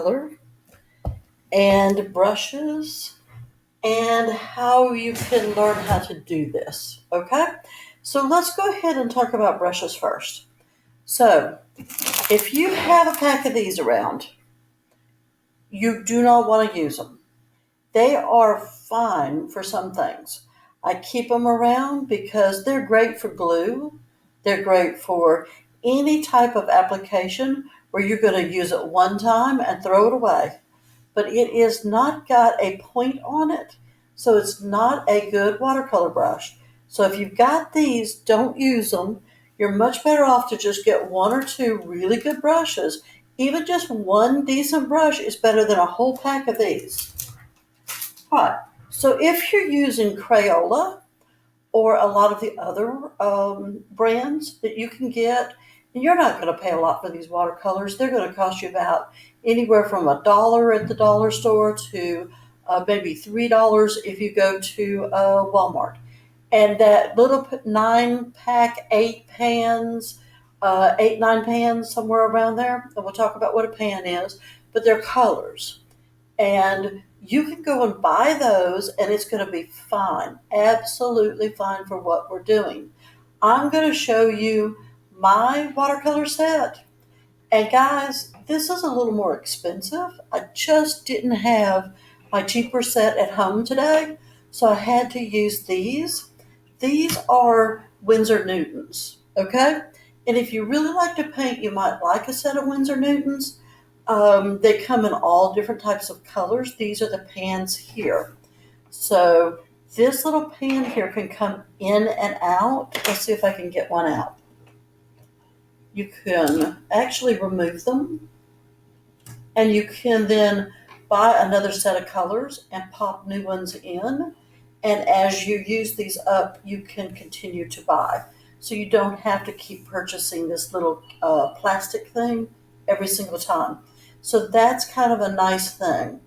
watercolor and brushes and how you can learn how to do this. Okay? So let's go ahead and talk about brushes first. So if you have a pack of these around, you do not want to use them. They are fine for some things. I keep them around because they're great for glue. They're great for any type of application where you're going to use it one time and throw it away. But it is not got a point on it, so it's not a good watercolor brush. So if you've got these, don't use them. You're much better off to just get one or two really good brushes. Even just one decent brush is better than a whole pack of these. Right. So if you're using Crayola or a lot of the other brands that you can get, and you're not going to pay a lot for these watercolors. They're going to cost you about anywhere from $1 at the dollar store to maybe $3 if you go to Walmart. And that little 9-pack, 8 pans, 8, 9 pans, somewhere around there. And we'll talk about what a pan is, but they're colors. And you can go and buy those, and it's going to be fine, absolutely fine for what we're doing. I'm going to show you my watercolor set. And guys, this is a little more expensive. I just didn't have my cheaper set at home today, so I had to use these. These are Winsor Newtons, okay? And if you really like to paint, you might like a set of Winsor Newtons. They come in all different types of colors. These are the pans here. So this little pan here can come in and out. Let's see if I can get one out. You can actually remove them, and you can then buy another set of colors and pop new ones in. And as you use these up, you can continue to buy. So you don't have to keep purchasing this little plastic thing every single time. So that's kind of a nice thing.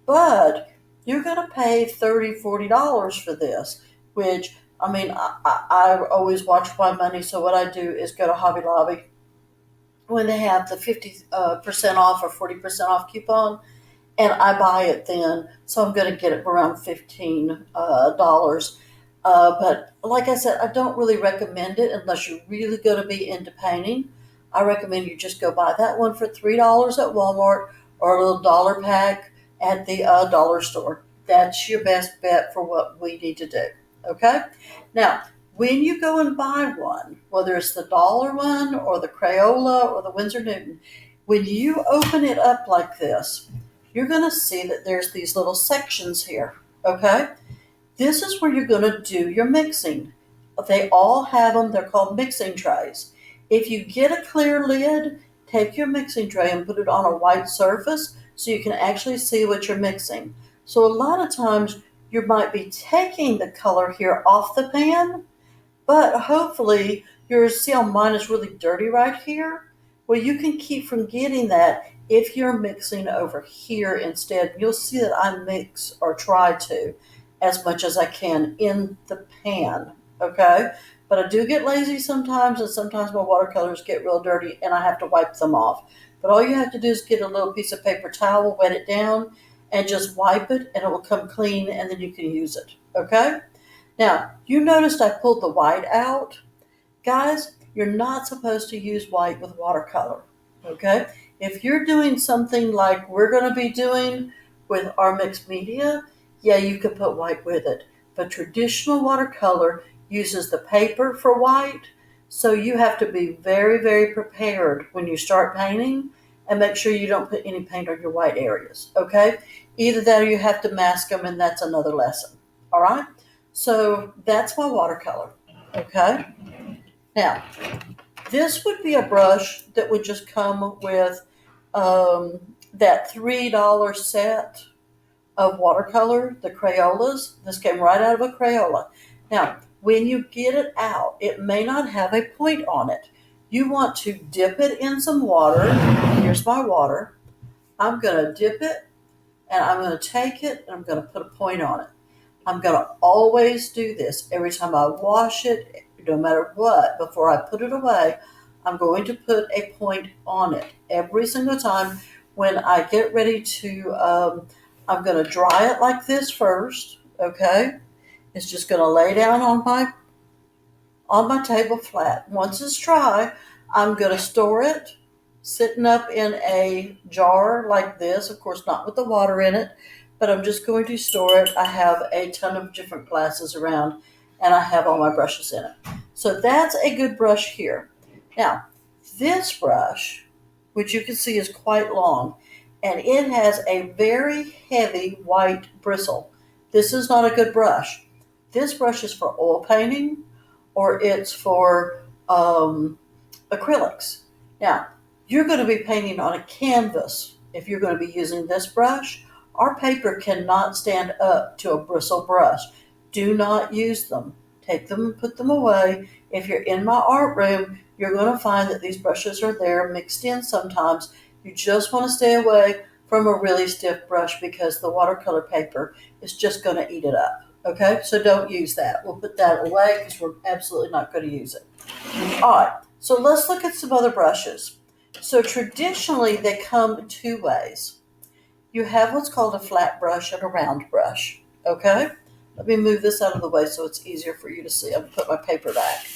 But you're going to pay $30, $40 for this, which, I mean, I always watch my money. So what I do is go to Hobby Lobby when they have the 50% off or 40% off coupon, and I buy it then. So I'm going to get it for around $15. But like I said, I don't really recommend it unless you're really going to be into painting. I recommend you just go buy that one for $3 at Walmart or a little dollar pack at the dollar store. That's your best bet for what we need to do. Okay? Now, when you go and buy one, whether it's the dollar one or the Crayola or the Winsor Newton, when you open it up like this, you're going to see that there's these little sections here. Okay? This is where you're going to do your mixing. They all have them. They're called mixing trays. If you get a clear lid, take your mixing tray and put it on a white surface so you can actually see what you're mixing. So a lot of times you might be taking the color here off the pan, but hopefully see how mine is really dirty right here? Well, you can keep from getting that if you're mixing over here instead. You'll see that I mix or try to as much as I can in the pan, okay? But I do get lazy sometimes, and sometimes my watercolors get real dirty and I have to wipe them off. But all you have to do is get a little piece of paper towel, wet it down, and just wipe it, and it will come clean, and then you can use it, okay? Now, you noticed I pulled the white out. Guys, you're not supposed to use white with watercolor, okay? If you're doing something like we're going to be doing with our mixed media, yeah, you could put white with it. But traditional watercolor uses the paper for white, so you have to be very, very prepared when you start painting and make sure you don't put any paint on your white areas, okay? Either that or you have to mask them, and that's another lesson, all right? So that's my watercolor, okay? Now, this would be a brush that would just come with that $3 set of watercolor, the Crayolas. This came right out of a Crayola. Now, when you get it out, it may not have a point on it. You want to dip it in some water. Here's my water. I'm going to dip it, and I'm going to take it, and I'm going to put a point on it. I'm going to always do this. Every time I wash it, no matter what, before I put it away, I'm going to put a point on it every single time, when I get ready to, I'm going to dry it like this first, okay? It's just going to lay down on my table flat. Once it's dry, I'm going to store it sitting up in a jar like this. Of course, not with the water in it, but I'm just going to store it. I have a ton of different glasses around, and I have all my brushes in it. So that's a good brush here. Now, this brush, which you can see is quite long, and it has a very heavy white bristle. This is not a good brush. This brush is for oil painting, or it's for acrylics. Now, you're going to be painting on a canvas if you're going to be using this brush. Our paper cannot stand up to a bristle brush. Do not use them. Take them and put them away. If you're in my art room, you're going to find that these brushes are there mixed in sometimes. You just want to stay away from a really stiff brush because the watercolor paper is just going to eat it up. Okay, so don't use that. We'll put that away because we're absolutely not going to use it. All right, so let's look at some other brushes. So traditionally, they come two ways. You have what's called a flat brush and a round brush. Okay, let me move this out of the way so it's easier for you to see. I'm going to put my paper back.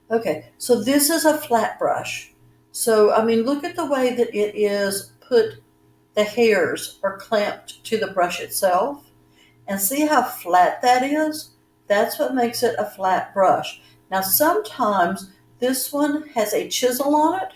Okay, so this is a flat brush. So, I mean, look at the way that it is put, the hairs are clamped to the brush itself. And see how flat that is? That's what makes it a flat brush. Now, sometimes this one has a chisel on it.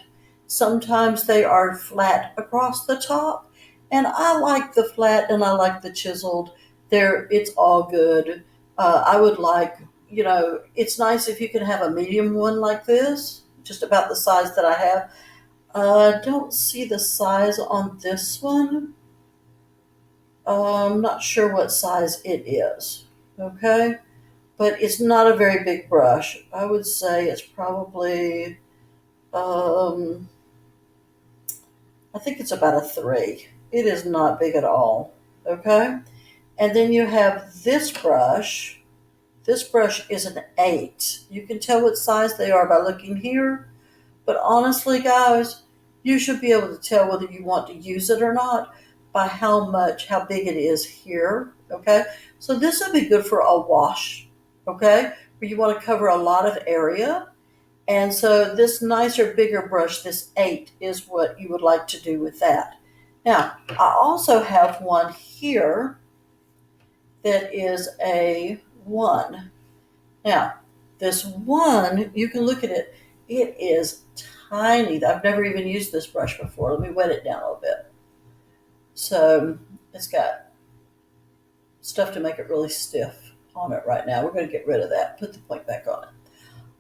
Sometimes they are flat across the top. And I like the flat and I like the chiseled. It's all good. I would like, it's nice if you can have a medium one like this, just about the size that I have. I don't see the size on this one. I'm not sure what size it is, okay? But it's not a very big brush. I would say it's probably, I think it's about a 3. It is not big at all, okay? And then you have this brush. This brush is an 8. You can tell what size they are by looking here. But honestly, guys, you should be able to tell whether you want to use it or not by how big it is here, okay? So this would be good for a wash, okay? Where you want to cover a lot of area. And so this nicer, bigger brush, this 8, is what you would like to do with that. Now, I also have one here that is a 1. Now, this 1, you can look at it. It is tiny. I've never even used this brush before. Let me wet it down a little bit. So it's got stuff to make it really stiff on it right now. We're going to get rid of that. Put the point back on it.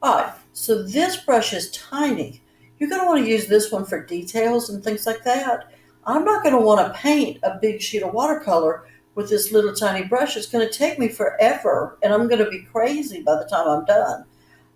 All right, so this brush is tiny. You're going to want to use this one for details and things like that. I'm not going to want to paint a big sheet of watercolor with this little tiny brush. It's going to take me forever, and I'm going to be crazy by the time I'm done.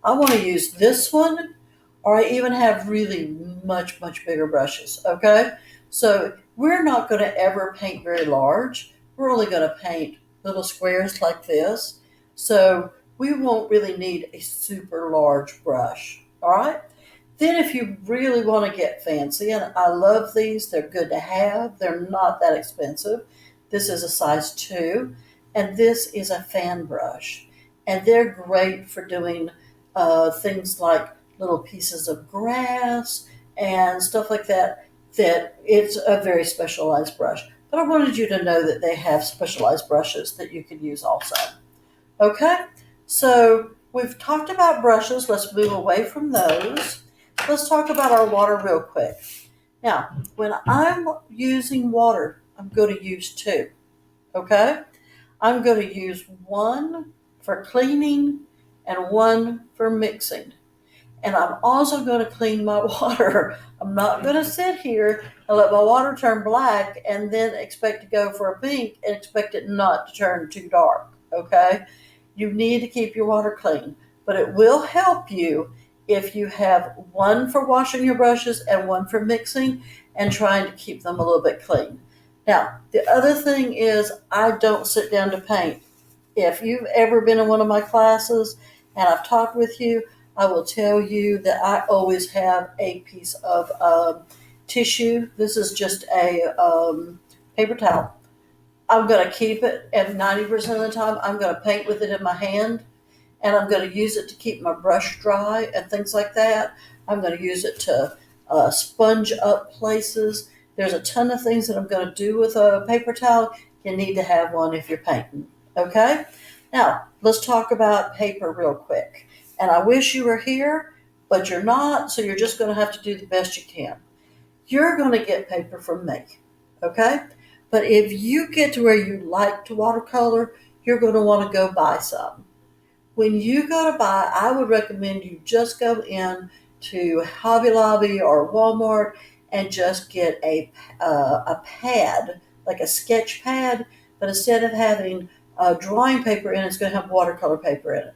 I want to use this one, or I even have really much, much bigger brushes, okay? So we're not going to ever paint very large. We're only going to paint little squares like this. So we won't really need a super large brush, all right? Then if you really want to get fancy, and I love these, they're good to have. They're not that expensive. This is a size 2, and this is a fan brush. And they're great for doing things like little pieces of grass and stuff like that, that it's a very specialized brush. But I wanted you to know that they have specialized brushes that you can use also. Okay, so we've talked about brushes. Let's move away from those. Let's talk about our water real quick. Now, when I'm using water, I'm going to use 2. Okay, I'm going to use 1 for cleaning and 1 for mixing. And I'm also going to clean my water. I'm not going to sit here and let my water turn black and then expect to go for a pink and expect it not to turn too dark, okay? You need to keep your water clean, but it will help you if you have 1 for washing your brushes and 1 for mixing and trying to keep them a little bit clean. Now, the other thing is I don't sit down to paint. If you've ever been in one of my classes and I've talked with you, I will tell you that I always have a piece of tissue. This is just a paper towel. I'm going to keep it, and 90% of the time, I'm going to paint with it in my hand, and I'm going to use it to keep my brush dry and things like that. I'm going to use it to sponge up places. There's a ton of things that I'm going to do with a paper towel. You need to have one if you're painting. Okay? Now, let's talk about paper real quick. And I wish you were here, but you're not, so you're just going to have to do the best you can. You're going to get paper from me. Okay? But if you get to where you like to watercolor, you're going to want to go buy some. When you go to buy, I would recommend you just go in to Hobby Lobby or Walmart and just get a pad, like a sketch pad, but instead of having drawing paper in it, it's going to have watercolor paper in it.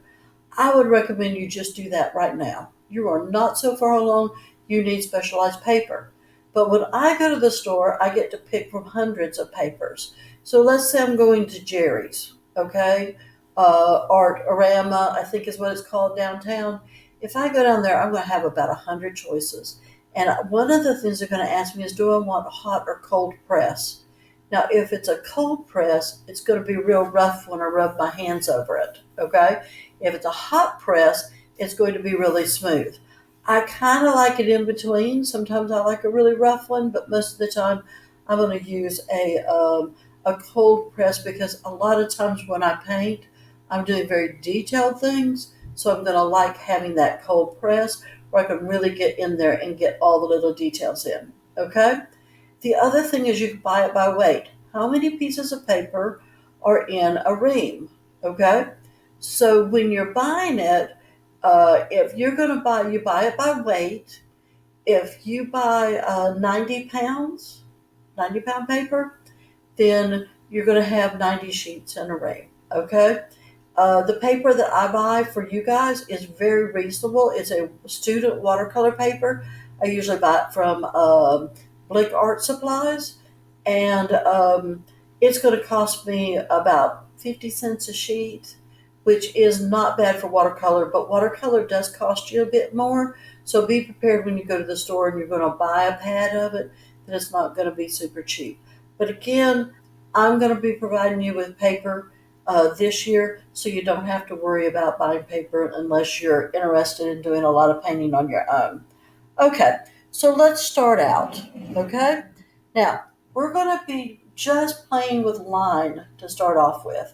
I would recommend you just do that right now. You are not so far along, you need specialized paper. But when I go to the store, I get to pick from hundreds of papers. So let's say I'm going to Jerry's, okay? Artorama, I think is what it's called downtown. If I go down there, I'm going to have about 100 choices. And one of the things they're going to ask me is, do I want hot or cold press? Now, if it's a cold press, it's going to be real rough when I rub my hands over it, okay? If it's a hot press, it's going to be really smooth. I kind of like it in between. Sometimes I like a really rough one, but most of the time I'm going to use a cold press because a lot of times when I paint, I'm doing very detailed things. So I'm going to like having that cold press where I can really get in there and get all the little details in. Okay? The other thing is you can buy it by weight. How many pieces of paper are in a ream? Okay? So when you're buying it, if you're going to buy, you buy it by weight. If you buy 90 pounds, 90-pound paper, then you're going to have 90 sheets in a ream. Okay? The paper that I buy for you guys is very reasonable. It's a student watercolor paper. I usually buy it from Blick Art Supplies, and it's going to cost me about 50 cents a sheet, which is not bad for watercolor, but watercolor does cost you a bit more. So be prepared when you go to the store and you're going to buy a pad of it, that it's not going to be super cheap. But again, I'm going to be providing you with paper this year, so you don't have to worry about buying paper unless you're interested in doing a lot of painting on your own. Okay, so let's start out. Okay, now we're going to be just playing with line to start off with,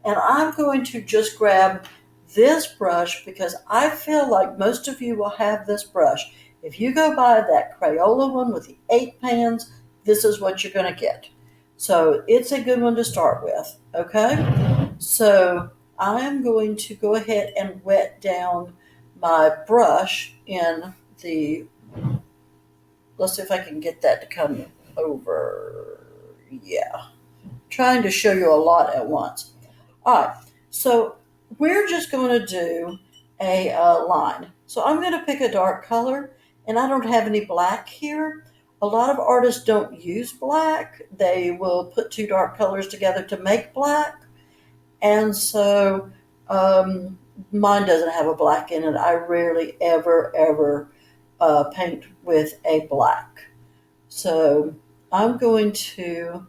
and I'm going to just grab this brush because I feel like most of you will have this brush. If you go buy that Crayola one with the 8 pans, this is what you're going to get. So it's a good one to start with, okay? So I am going to go ahead and wet down my brush in the, let's see if I can get that to come over. Yeah, trying to show you a lot at once. All right, so we're just going to do a line. So I'm going to pick a dark color, and I don't have any black here. A lot of artists don't use black. They will put two dark colors together to make black. And so mine doesn't have a black in it. I rarely ever paint with a black. So I'm going to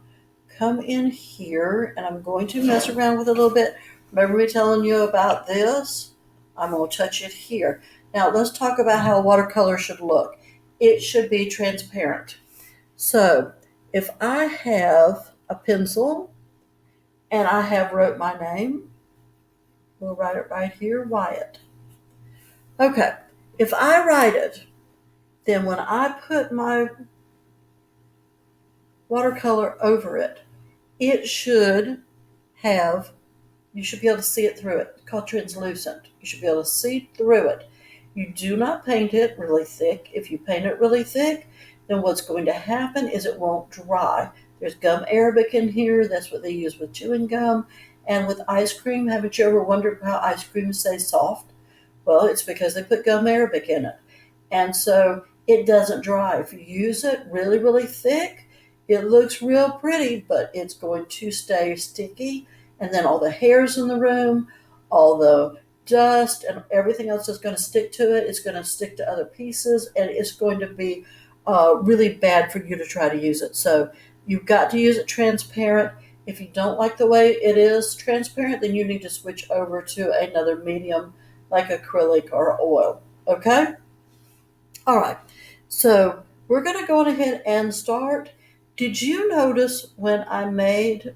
come in here and I'm going to mess around with it a little bit. Remember me telling you about this? I'm going to touch it here. Now let's talk about how watercolor should look. It should be transparent. So if I have a pencil and I have wrote my name, we'll write it right here, Wyatt. Okay, if I write it, then when I put my watercolor over it, it should have, you should be able to see it through it. It's called translucent. You should be able to see through it. You do not paint it really thick. If you paint it really thick, then what's going to happen is it won't dry. There's gum arabic in here. That's what they use with chewing gum. And with ice cream, haven't you ever wondered how ice cream stays soft? Well, it's because they put gum arabic in it. And so it doesn't dry. If you use it really, really thick, it looks real pretty, but it's going to stay sticky. And then all the hairs in the room, all the dust and everything else is going to stick to it. It's going to stick to other pieces, and it's going to be really bad for you to try to use it. So you've got to use it transparent. If you don't like the way it is transparent, then you need to switch over to another medium like acrylic or oil. Okay? All right. So we're going to go on ahead and start. Did you notice when I made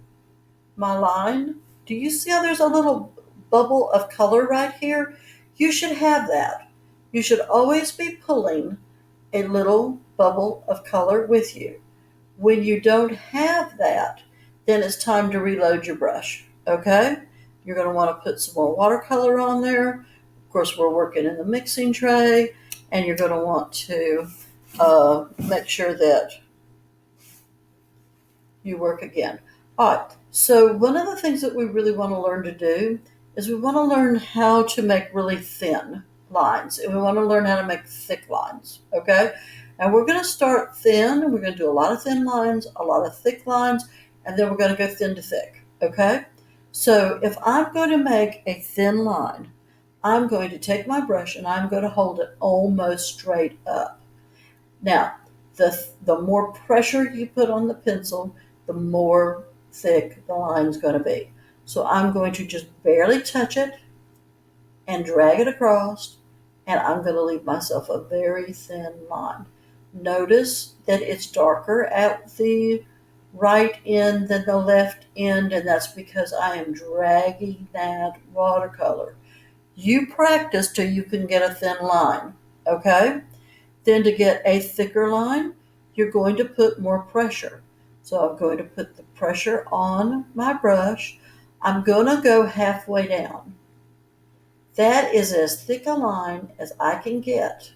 my line? Do you see how there's a little bubble of color right here? You should have that. You should always be pulling a little bubble of color with you. When you don't have that, then it's time to reload your brush. Okay? You're going to want to put some more watercolor on there. Of course, we're working in the mixing tray, and you're going to want to make sure that you work again. All right. So one of the things that we really want to learn to do is we want to learn how to make really thin lines, and we want to learn how to make thick lines. Okay? And we're going to start thin, and we're going to do a lot of thin lines, a lot of thick lines, and then we're going to go thin to thick. Okay? So if I'm going to make a thin line, I'm going to take my brush and I'm going to hold it almost straight up. Now, the more pressure you put on the pencil, the more thick the line's going to be. So I'm going to just barely touch it and drag it across, and I'm going to leave myself a very thin line. Notice that it's darker at the right end than the left end, and that's because I am dragging that watercolor. You practice till you can get a thin line, okay? Then to get a thicker line, you're going to put more pressure. So I'm going to put the pressure on my brush. I'm going to go halfway down. That is as thick a line as I can get,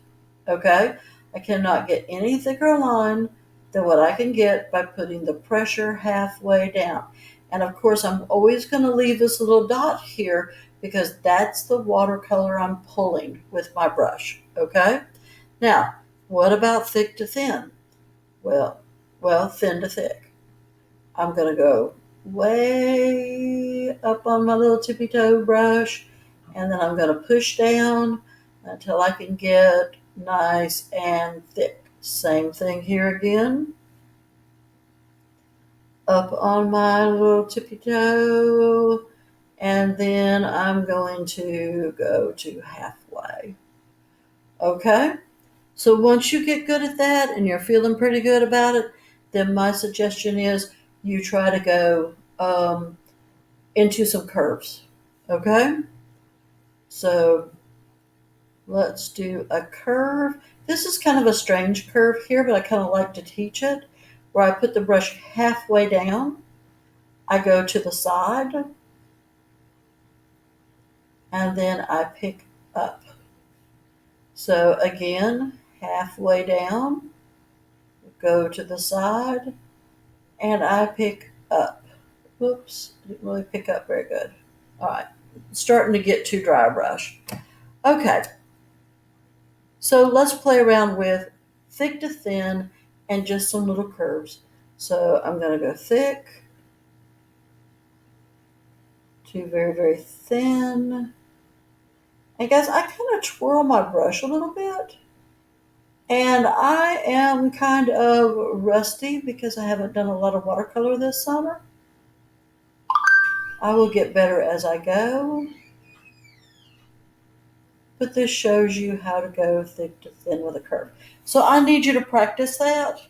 okay? I cannot get any thicker line than what I can get by putting the pressure halfway down. And of course, I'm always going to leave this little dot here because that's the watercolor I'm pulling with my brush, okay? Now, what about thick to thin? Well, thin to thick. I'm going to go way up on my little tippy toe brush, and then I'm going to push down until I can get nice and thick. Same thing here again. Up on my little tippy toe, and then I'm going to go to halfway. Okay? So once you get good at that and you're feeling pretty good about it, then my suggestion is you try to go into some curves. Okay? So let's do a curve. This is kind of a strange curve here, but I kind of like to teach it, where I put the brush halfway down. I go to the side, and then I pick up. So again, halfway down, go to the side, and I pick up. Whoops, didn't really pick up very good. All right, starting to get too dry brush. Okay, so let's play around with thick to thin and just some little curves. So I'm going to go thick to very, very thin. And guys, I kind of twirl my brush a little bit. And I am kind of rusty because I haven't done a lot of watercolor this summer. I will get better as I go. But this shows you how to go thick to thin with a curve. So I need you to practice that.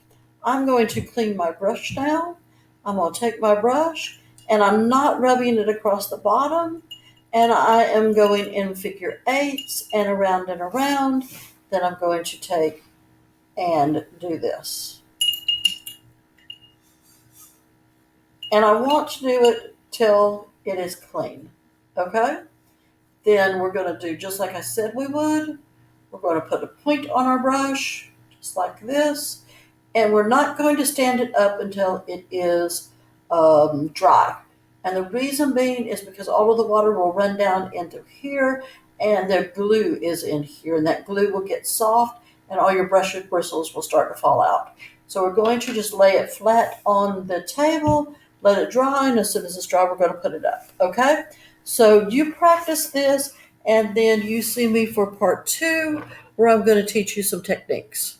I'm going to clean my brush now. I'm going to take my brush, and I'm not rubbing it across the bottom. And I am going in figure eights and around and around. Then I'm going to take and do this. And I want to do it till it is clean. Okay? Then we're going to do just like I said we would. We're going to put a point on our brush, just like this. And we're not going to stand it up until it is dry. And the reason being is because all of the water will run down into here, and the glue is in here. And that glue will get soft, and all your brush bristles will start to fall out. So we're going to just lay it flat on the table, let it dry, and as soon as it's dry, we're going to put it up. Okay? So you practice this, and then you see me for part 2, where I'm going to teach you some techniques.